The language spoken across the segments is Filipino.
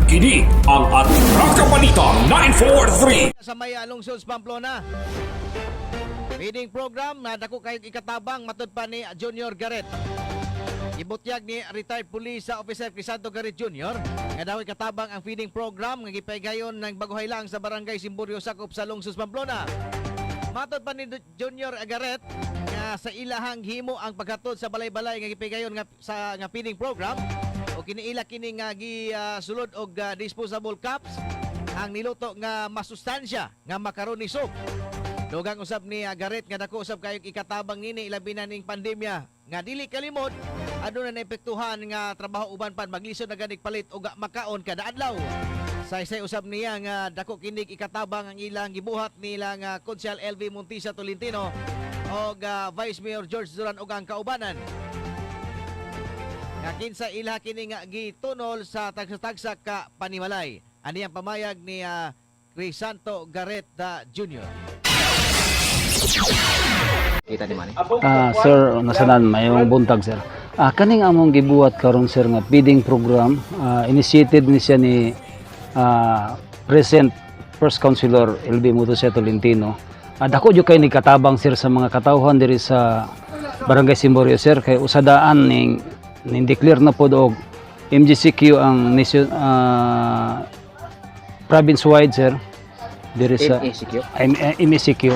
Kini ang Atraka Balita 943. Sa may lungsod sa Pamplona. Feeding program na dako kay ikatabang matud pa ni Junior Garrett. Ibutyag ni retired police officer Crisanto Garrett Jr. nga daw ikatabang ang feeding program nga gipahigayon ng Baguhay lang sa barangay Simburyo sakop sa lungsod sa Pamplona. Matud pa ni Junior Garrett nga sa ilahang himo ang paghatod sa balay-balay nga gipahigayon nga feeding program o kiniila kini nga gisulod og disposable cups ang niluto nga masustansya nga macaroni soup. Dugang usab ni Garrett nga dako usab kayong ikatabang nini ilabi na ning pandemya nga dili kalimot aduna na epektuhan nga trabaho uban pan maglisod na ganig palit og makaon kada adlaw. Say usab niya nga dako kinig ikatabang ang ilang gibuhat nila nga Konsyal LV Montisa Tolentino og Vice Mayor George Duran og ang kaubanan. Nga kinsa ila kini nga gitunol sa tagsa-tagsa ka panimalay. Ani ang pamayag ni Crisanto Garrett Jr. Kita di mana? Sir, nasanan mayong buntag sir. Kaning among gibuhat karon sir nga feeding program, initiated ni siya ni present First Councilor LB Montisa Tolentino. Dako jud kay ni katabang sir sa mga katawhan diri sa Barangay Simburyo sir kay usadaan ning declare na pod og MGCQ ang nation province wide sir diri sa MGCQ.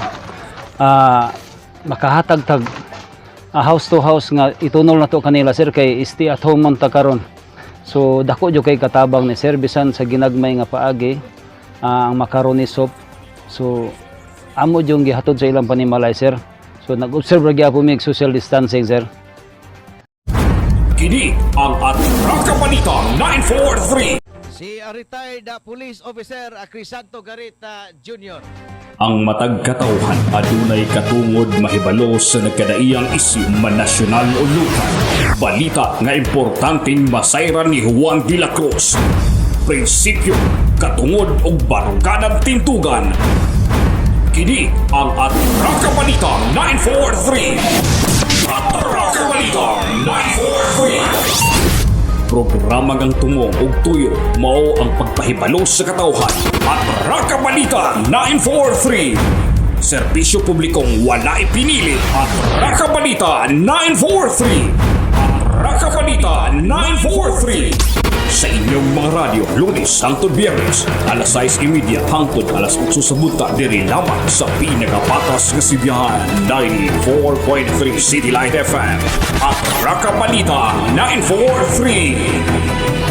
Makahatag-tag house to house nga itunol na to kanila sir kay stay at home man ta karon. So dako jud kay katabang ni sir bisan sa ginagmay nga paagi ang macaroni soup. So amo jud gihatod sa ilang panimalay sir. So nag-observe ra gyapon mig social distancing sir. Kini ang Atraka Balita 943. Si retired police officer Crisanto Garrett Jr. Ang matag katawhan adunay katungod mahibalo sa nagkadaiyang isyu man nasyonal o lokal. Balita nga importanteng masayran ni Juan de la Cruz. Prinsipyo, katungod og baruganan tintugan. Kini ang Atraka Balita 943. Atraka Balita 943. Programa ngang tumong og tuyo mao ang pagpahibalo sa katawhan. Atraka Balita 943. Serbisyo publikong wala ipinili. Atraka Balita 943. Atraka Balita 943. Sa inyong mga radyo, Lunes hangtod Biyernes, alas 6:30 hangtod alas 8 sa buta diri lamang sa pinakapatas nga sibiyahan 94.3 City Light FM. Atraka Balita 943.